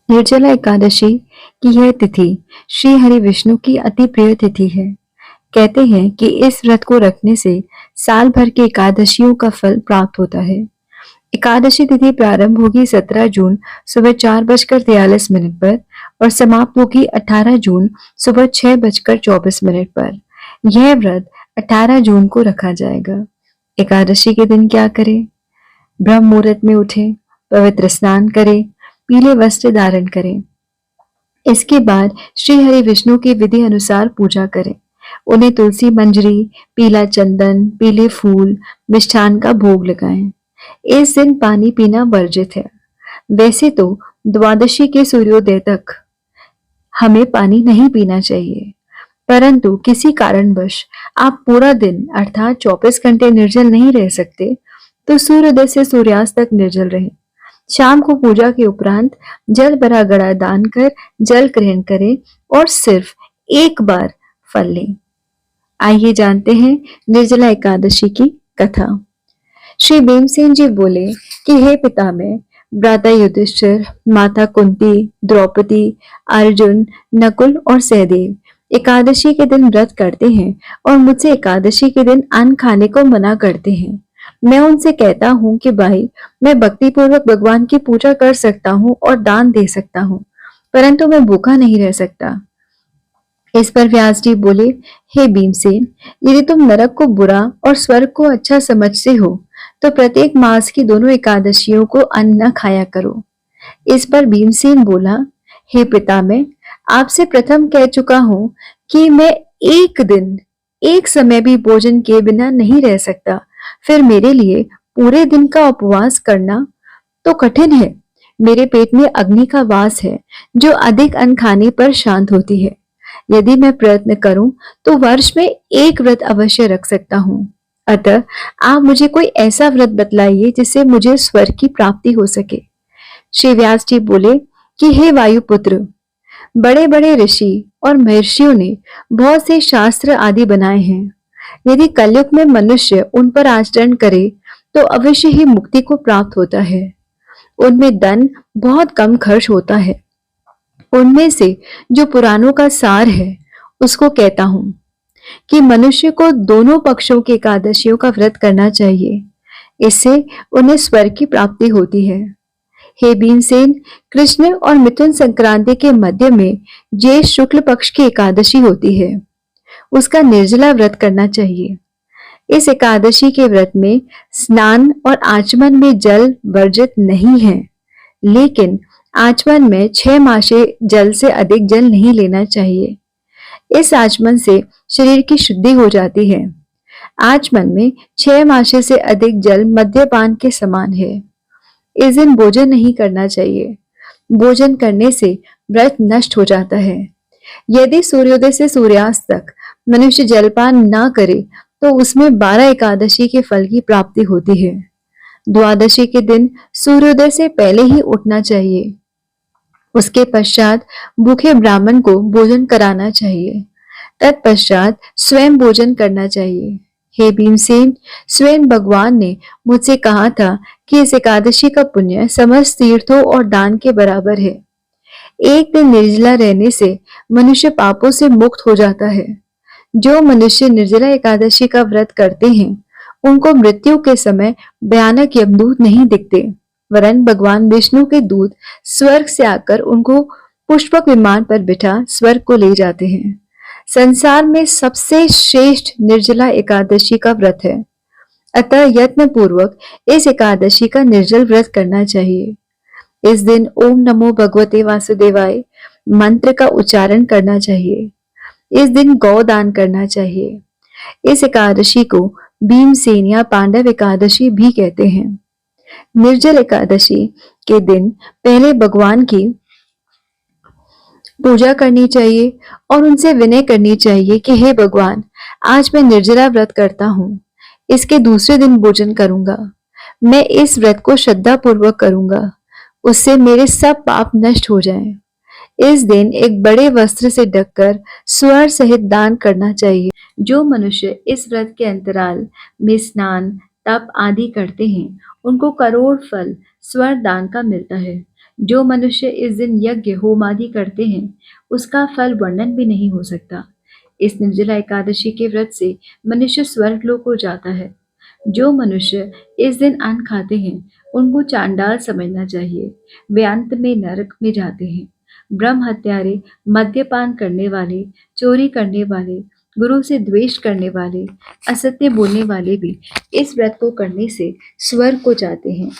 निर्जला एकादशी की यह तिथि श्री हरि विष्णु की अति प्रिय तिथि है। कहते हैं कि इस व्रत को रखने से साल भर की एकादशियों का फल प्राप्त होता है। एकादशी तिथि प्रारंभ होगी 17 जून सुबह 4:43 पर और समाप्त होगी 18 जून सुबह 6:24 पर। यह व्रत 18 जून को रखा जाएगा। एकादशी के दिन क्या करें? ब्रह्म मुहूर्त में उठें, पवित्र स्नान करें, पीले वस्त्र धारण करें। इसके बाद श्री हरि विष्णु की विधि अनुसार पूजा करें। उन्हें तुलसी मंजरी, पीला चंदन, पीले फूल, मिष्ठान का भोग लगाएं। इस दिन पानी पीना वर्जित है। वैसे तो द्वादशी के सूर्योदय तक हमें पानी नहीं पीना चाहिए, परंतु किसी कारणवश आप पूरा दिन अर्थात 24 घंटे निर्जल नहीं रह सकते, तो सूर्योदय से सूर्यास्त तक निर्जल रहें। शाम को पूजा के उपरांत जल भरा घड़ा दान कर जल ग्रहण करें और सिर्फ एक बार फल लें। आइए जानते हैं निर्जला एकादशी की कथा। श्री भीमसेन जी बोले कि हे पितामह, भ्राता युधिष्ठिर, माता कुंती, द्रौपदी, अर्जुन, नकुल और सहदेव एकादशी के दिन व्रत करते हैं और मुझसे एकादशी के दिन अन्न खाने को मना करते हैं। मैं उनसे कहता हूँ कि भाई, मैं भक्ति पूर्वक भगवान की पूजा कर सकता हूँ और दान दे सकता हूँ, परंतु मैं भूखा नहीं रह सकता। इस पर व्यास जी बोले, हे भीमसेन, यदि तुम नरक को बुरा और स्वर्ग को अच्छा समझते हो तो प्रत्येक मास की दोनों एकादशियों को अन्न न खाया करो। इस पर भीमसेन बोला, हे पितामह, आपसे प्रथम कह चुका हूं कि मैं एक दिन एक समय भी भोजन किए बिना नहीं रह सकता, फिर मेरे लिए पूरे दिन का उपवास करना तो कठिन है। मेरे पेट में अग्नि का वास है जो अधिक अन्न खाने पर शांत होती है। यदि मैं प्रयत्न करूं तो वर्ष में एक व्रत अवश्य रख सकता हूं। अतः आप मुझे कोई ऐसा व्रत बतलाइए जिससे मुझे स्वर्ग की प्राप्ति हो सके। श्री व्यास जी बोले कि हे वायुपुत्र, बड़े बड़े ऋषि और महर्षियों ने बहुत से शास्त्र आदि बनाए हैं। यदि कलयुग में मनुष्य उन पर आचरण करे तो अवश्य ही मुक्ति को प्राप्त होता है। उनमें धन बहुत कम खर्च होता है। उनमें से जो पुराणों का सार है उसको कहता हूं कि मनुष्य को दोनों पक्षों की एकादशियों का व्रत करना चाहिए। इससे उन्हें स्वर्ग की प्राप्ति होती है। हे भीमसेन, कृष्ण और मिथुन संक्रांति के मध्य में ज्येष्ठ शुक्ल पक्ष की एकादशी होती है, उसका निर्जला व्रत करना चाहिए। इस एकादशी के व्रत में स्नान और आचमन में जल वर्जित नहीं है, लेकिन आचमन में 6 मासे जल से अधिक जल नहीं लेना चाहिए। इस आचमन से शरीर की शुद्धि हो जाती है। आचमन में 6 मासे से अधिक जल मद्यपान के समान है। इस दिन भोजन नहीं करना चाहिए। भोजन करने से व्रत नष्ट हो जाता है। यदि सूर्योदय से सूर्यास्त तक मनुष्य जलपान न करे तो उसमें 12 एकादशी के फल की प्राप्ति होती है। द्वादशी के दिन सूर्योदय से पहले ही उठना चाहिए। उसके पश्चात भूखे ब्राह्मण को भोजन कराना चाहिए। तत्पश्चात स्वयं भोजन करना चाहिए। हे भीमसेन, स्वयं भगवान ने मुझसे कहा था कि इस एकादशी का पुण्य समस्त तीर्थों और दान के बराबर है। एक दिन निर्जला रहने से मनुष्य पापों से मुक्त हो जाता है। जो मनुष्य निर्जला एकादशी का व्रत करते हैं उनको मृत्यु के समय भयानक यमदूत नहीं दिखते, वरन भगवान विष्णु के दूत स्वर्ग से आकर उनको पुष्पक विमान पर बिठा स्वर्ग को ले जाते हैं। संसार में सबसे श्रेष्ठ निर्जला एकादशी का व्रत है। अतः यत्न पूर्वक इस एकादशी का निर्जल व्रत करना चाहिए। इस दिन ओम नमो भगवते वासुदेवाय मंत्र का उच्चारण करना चाहिए। इस दिन गौदान करना चाहिए। इस एकादशी को भीमसेन या पांडव एकादशी भी कहते हैं। निर्जल एकादशी के दिन पहले भगवान की पूजा करनी चाहिए और उनसे विनय करनी चाहिए कि हे भगवान, आज मैं निर्जला व्रत करता हूँ। इसके दूसरे दिन भोजन करूंगा। मैं इस व्रत को श्रद्धा पूर्वक करूंगा, उससे मेरे सब पाप नष्ट हो जाएं। इस दिन एक बड़े वस्त्र से ढककर स्वर्ण सहित दान करना चाहिए। जो मनुष्य इस व्रत के अंतराल में स्नान, तप आदि करते हैं, उनको करोड़ फल स्वर्ण दान का मिलता है। जो मनुष्य इस दिन यज्ञ होम आदि करते हैं, उसका फल वर्णन भी नहीं हो सकता। इस निर्जला एकादशी के व्रत से मनुष्य स्वर्गलोक को जाता है। जो मनुष्य इस दिन अन्न खाते हैं, उनको चांडाल समझना चाहिए। वे अंत में नरक में जाते हैं। ब्रह्म हत्यारे, मद्यपान करने वाले, चोरी करने वाले, गुरु से द्वेष करने वाले, असत्य बोलने वाले भी इस व्रत को करने से स्वर्ग को जाते हैं।